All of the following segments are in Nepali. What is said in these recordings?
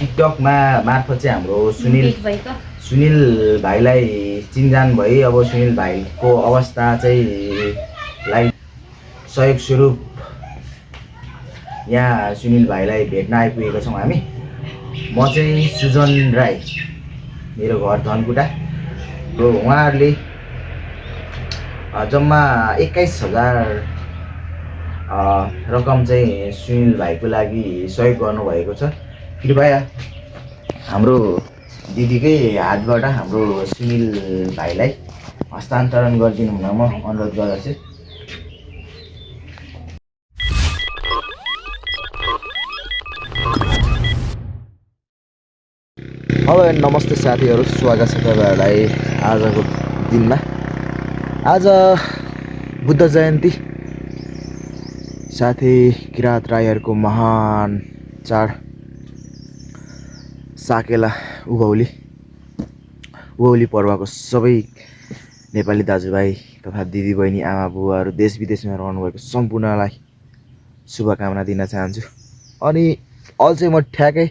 टिकटकमा मार्फत चाहिँ हाम्रो सुनिल भाइलाई चिनजान भई अब सुनिल भाइको अवस्था चाहिँ लाई सहयोग स्वरूप यहाँ सुनिल भाइलाई भेट्न आइपुगेका छौँ हामी। म चाहिँ सुजन राई, मेरो घर धनकुटा हो। उहाँहरूले जम्मा 21,000 रकम चाहिँ सुनिल भाइको लागि सहयोग गर्नुभएको छ। कृपया हाम्रो दिदीकै हातबाट हाम्रो सुनिल भाइलाई हस्तान्तरण गरिदिनु हुन म अनुरोध गर्दछु। हेलो नमस्ते साथीहरू, स्वागत छ तपाईँहरूलाई आजको दिनमा। आज बुद्ध जयन्ती साथै किराँत राईहरूको महान चाड साकेला उभौली पर्वको सबै नेपाली दाजुभाइ तथा दिदीबहिनी आमा बुवाहरू देश विदेशमा रहनुभएको सम्पूर्णलाई शुभकामना दिन चाहन्छु। अनि अझै म ठ्याक्कै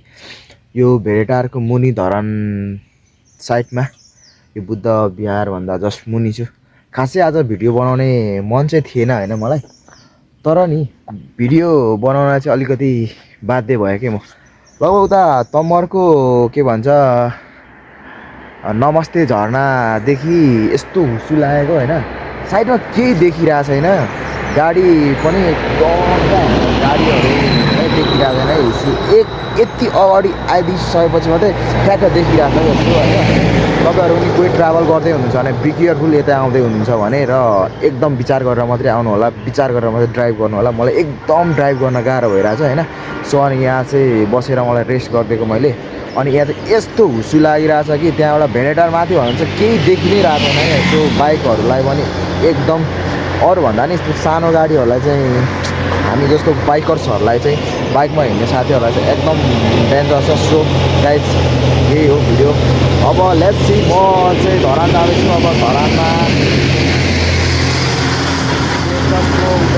यो भेडेटारको मुनि धरान साइडमा यो बुद्ध विहारभन्दा जस्ट मुनि छु। खासै आज भिडियो बनाउने मन चाहिँ थिएन होइन मलाई, तर नि भिडियो बनाउन चाहिँ अलिकति बाध्य भयो कि म। लगभग उता तमरको के भन्छ नमस्ते झरनादेखि यस्तो हुसु लागेको होइन, साइडमा केही देखिरहेको छैन, गाडी पनि गाडीहरू देखिरहेको छैन। हुसु यति अगाडि आइदिइसकेपछि मात्रै ठ्याक्क देखिरहेको छ जस्तो होइन। तपाईँहरू पनि कोही ट्राभल गर्दै हुनुहुन्छ भने बी केयरफुल यता आउँदै हुनुहुन्छ भने, र एकदम विचार गरेर मात्रै आउनु होला, विचार गरेर मात्रै ड्राइभ गर्नु होला। मलाई एकदम ड्राइभ गर्न गाह्रो भइरहेछ होइन। सो अनि यहाँ चाहिँ बसेर मलाई रेस्ट गरिदिएको मैले। अनि यहाँ चाहिँ यस्तो हुसु लागिरहेछ कि त्यहाँबाट भेडेटार माथि भन्नु चाहिँ केही देखि नै रहेको छैन। यस्तो बाइकहरूलाई पनि एकदम, अरूभन्दा नि यस्तो सानो गाडीहरूलाई चाहिँ हामी जस्तो बाइकर्सहरूलाई चाहिँ, बाइकमा हिँड्ने साथीहरूलाई चाहिँ एकदम डेन्जर छ। सो गाइज यही हो भिडियो। अब लेट्स सी, म चाहिँ धरान जाँदैछु। अब धरानमा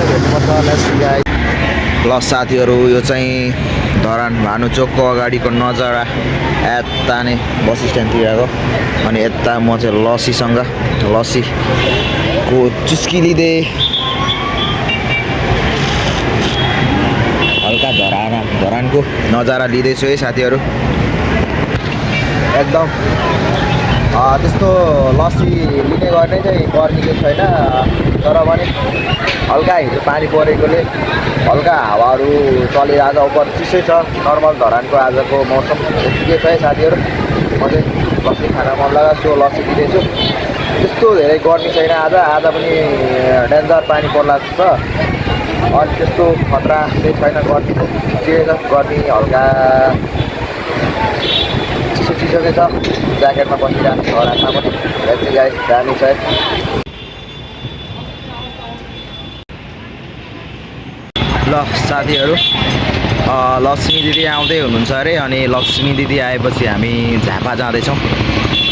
भेट्नुपर्छ। Let's see guys. ल साथीहरू, यो चाहिँ धरान भानुचोकको अगाडिको नजारा, यता नै बस स्ट्यान्डतिरको। अनि यता म चाहिँ लस्सीको चुस्की लिँदै हल्का धरानको नजारा लिँदैछु है साथीहरू। एकदम त्यस्तो लस्सी लिने गर्ने चाहिँ गर्मी चाहिँ छैन, तर पनि हल्का हिजो पानी परेकोले हल्का हावाहरू चलिरहेको छ। उपर चिसै छ नर्मल धरानको आजको मौसम यतिकै छ है साथीहरू। म चाहिँ लस्सी खान मन लाग्यो, सो लस्सी लिँदैछु। त्यस्तो धेरै गर्मी छैन आज पनि डेन्जर पानी पर्ला छ। अनि त्यस्तो खतरा चाहिँ छैन, गर्मीको ठिकै छ। गर्मी हल्का चिसो चाहिँ छ, ज्याकेटमा बसिरहेको छ रातमा पनि। लेट्स सी गाइस, दामी छ। ल साथीहरू, लक्ष्मी दिदी आउँदै हुनुहुन्छ अरे। अनि लक्ष्मी दिदी आएपछि हामी झापा जाँदैछौँ।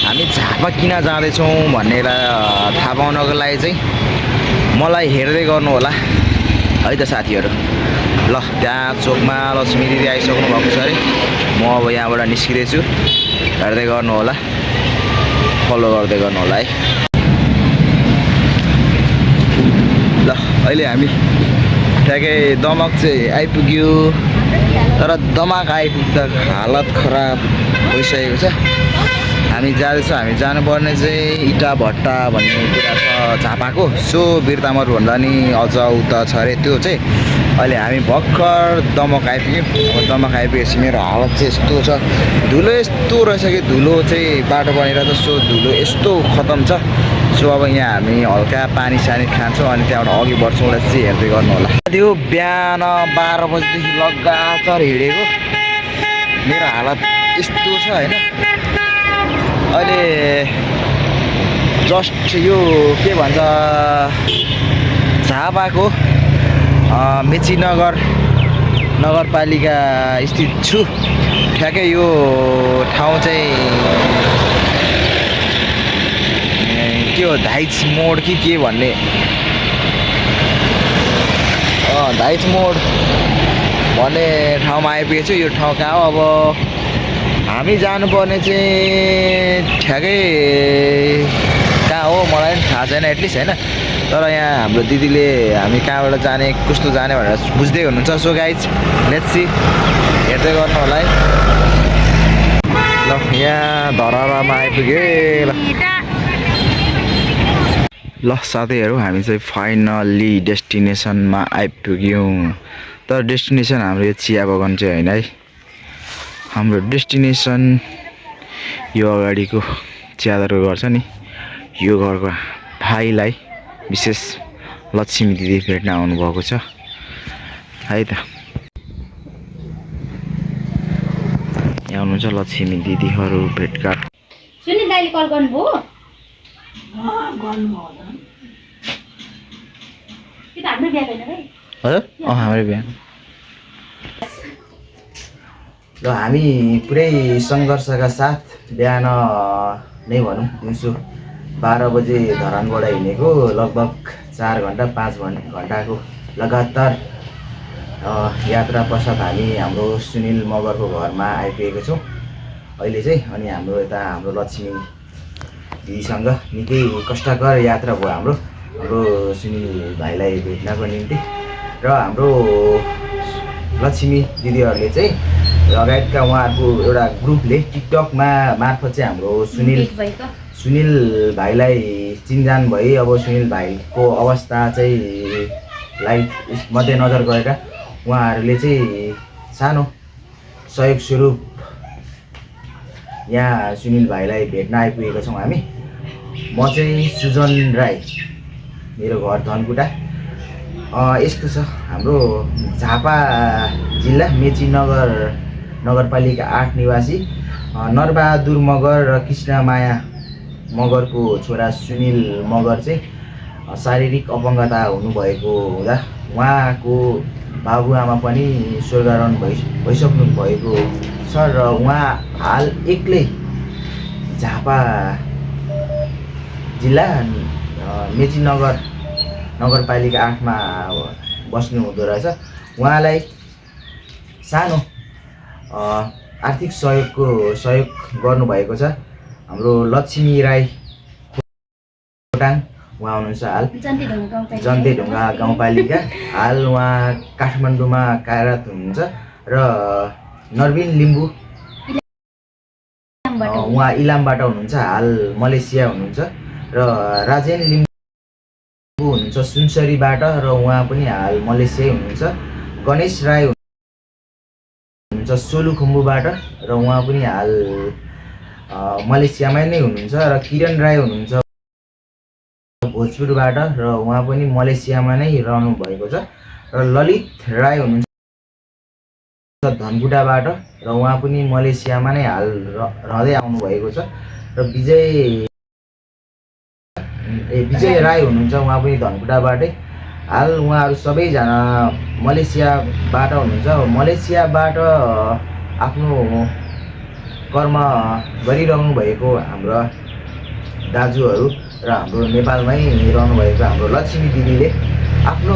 हामी झापा किन जाँदैछौँ भन्नेलाई थाहा पाउनको लागि चाहिँ मलाई हेर्दै गर्नु होला है त साथीहरू। ल त्यहाँ चोकमा लक्ष्मी दिदी आइसक्नु भएको छ अरे। म अब यहाँबाट निस्किँदैछु, हेर्दै गर्नु होला, फलो गर्दै गर्नु होला है। ल अहिले हामी ठ्याक्कै दमक चाहिँ आइपुग्यो, तर दमक आइपुग्दा हालत खराब भइसकेको छ। हामी जाँदैछौँ। हामी जानुपर्ने चाहिँ इटा भट्टा भन्ने कुरा छ झापाको। सो बिरतामर भन्दा नि अझ उता छ अरे त्यो चाहिँ। अहिले हामी भर्खर दमक आइपुग्यौँ। अब दमक आइपुगेपछि मेरो हालत चाहिँ यस्तो छ, धुलो यस्तो रहेछ कि धुलो चाहिँ बाटो बनिरहेको छ। सो धुलो यस्तो खतम छ। सो अब यहाँ हामी हल्का पानी सानी खान्छौँ, अनि त्यहाँबाट अघि बढ्छौँ। चाहिँ हेर्दै गर्नु होला। त्यो बिहान 12 बजीदेखि लगातार हिँडेको, मेरो हालत यस्तो छ होइन। अहिले जस्ट यो के भन्छ झापाको मेची नगरपालिका स्थित छु। ठ्याक्कै यो ठाउँ चाहिँ के हो, धाइच मोड कि के भन्ने, धाइच मोड भन्ने ठाउँमा आइपुगेको छु। यो ठाउँ कहाँ हो? अब हामी जानुपर्ने चाहिँ ठ्याक्कै कहाँ हो मलाई पनि थाहा छैन एटलिस्ट होइन, तर यहाँ हाम्रो दिदीले हामी कहाँबाट जाने कस्तो जाने भनेर बुझ्दै हुनुहुन्छ। सो गाइज लेट्स सी, हेर्दै गर्नु होला है। ल यहाँ धरामा आइपुग्यो ल साथीहरू, हामी चाहिँ फाइनल्ली डेस्टिनेसनमा आइपुग्यौँ। तर डेस्टिनेसन हाम्रो यो चिया बगान चाहिँ होइन है, हाम्रो डेस्टिनेसन यो अगाडिको चियादारको घर छ नि, यो घरको भाइलाई विशेष लक्ष्मी दिदी भेट्न आउनुभएको छ है त। यहाँ हुनुहुन्छ लक्ष्मी दिदीहरू भेटघाट। सुनि दाइले कल गर्नुभयो कि त हाम्रो बिहा छैन भाइ? हजुर हाम्रो बिहा। ल हामी पुरै सङ्घर्षका साथ बिहान नै भनौँ दिउँसो 12 बजे धरानबाट हिँडेको, लगभग 4 घन्टा 5 घन्टाको लगातार यात्रा पश्चात हामी हाम्रो सुनिल मगरको घरमा आइपुगेको छौँ अहिले चाहिँ। अनि हाम्रो यता हाम्रो लक्ष्मी दिदीसँग निकै कष्टकर यात्रा भयो हाम्रो सुनिल भाइलाई भेट्नको निम्ति। र हाम्रो लक्ष्मी दिदीहरूले चाहिँ लगायतका उहाँहरूको एउटा ग्रुपले टिकटकमा मार्फत चाहिँ हाम्रो सुनिल भाइलाई चिनजान भई अब सुनिल भाइको अवस्था चाहिँ मध्यनजर गरेर उहाँहरूले चाहिँ सानो सहयोग स्वरूप यहाँ सुनिल भाइलाई भेट्न आइपुगेका छौँ हामी। म चाहिँ सुजन राई, मेरो घर धनकुटा। यस्तो छ, हाम्रो झापा जिल्ला मेची नगरपालिका 8 निवासी नरबहादुर मगर र कृष्णमाया मगरको छोरा सुनिल मगर चाहिँ शारीरिक अपङ्गता हुनुभएको हुँदा उहाँको बाबुआमा पनि स्वर्गारोहण भइसक्नु भएको छ र उहाँ हाल एक्लै झापा जिल्ला मेची नगरपालिका 8मा बस्नु हुँदो रहेछ। उहाँलाई सानो आर्थिक सहयोग गर्नुभएको छ हाम्रो लक्ष्मी राई खोटाङ। उहाँ हुनुहुन्छ हाल जन्तेढुङ्गा गाउँपालिका, हाल उहाँ काठमाडौँमा कार्यरत हुनुहुन्छ। र नरबिन लिम्बू उहाँ इलामबाट हुनुहुन्छ, हाल मलेसिया हुनुहुन्छ। र राजेन लिम्बू हुनुहुन्छ सुनसरीबाट, र उहाँ पनि हाल मलेसिया हुनुहुन्छ। गणेश राई हुनुहुन्छ सोलुखुम्बुबाट, र उहाँ पनि हाल मलेसियामै नै हुनुहुन्छ। र किरण राई हुनुहुन्छ भोजपुरबाट, र उहाँ पनि मलेसियामा नै रहनु भएको छ। र ललित राई हुनुहुन्छ धनकुटाबाट, र उहाँ पनि मलेसियामा नै हाल रहँदै आउनु भएको छ। र विजय राई हुनुहुन्छ, उहाँ पनि धनकुटाबाटै, हाल उहाँहरू सबैजना मलेसियाबाट हुनुहुन्छ। मलेसियाबाट आफ्नो कर्म गरिरहनु भएको हाम्रो दाजुहरू र हाम्रो नेपालमै रहनु भएको हाम्रो लक्ष्मी दिदीले आफ्नो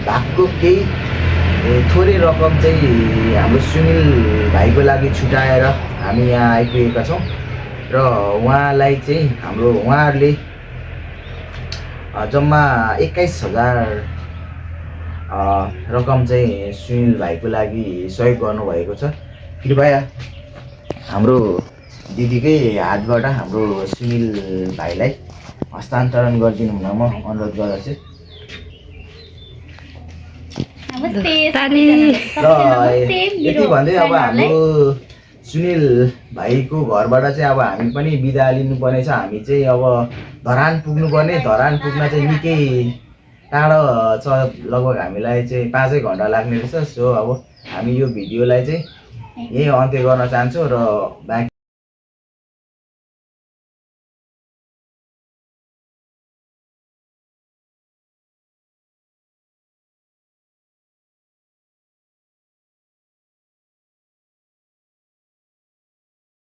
भागको केही थोरै रकम चाहिँ हाम्रो सुनिल भाइको लागि छुटाएर हामी यहाँ आइपुगेका छौँ। र उहाँलाई चाहिँ उहाँहरूले जम्मा 21,000 रकम चाहिँ सुनिल भाइको लागि सहयोग गर्नुभएको छ। कृपया हाम्रो दिदीकै हातबाट हाम्रो सुनिल भाइलाई हस्तान्तरण गरिदिनु हुन म अनुरोध गर्दछु। र यति भन्दै अब हाम्रो सुनिल भाइको घरबाट चाहिँ अब हामी पनि बिदा लिनुपर्ने छ। हामी चाहिँ अब धरान पुग्नुपर्ने, धरान पुग्न चाहिँ निकै टाढो छ, लगभग हामीलाई चाहिँ 5 घन्टा लाग्ने रहेछ। सो अब हामी यो भिडियोलाई चाहिँ यही अन्त्य गर्न चाहन्छौँ र बाँकी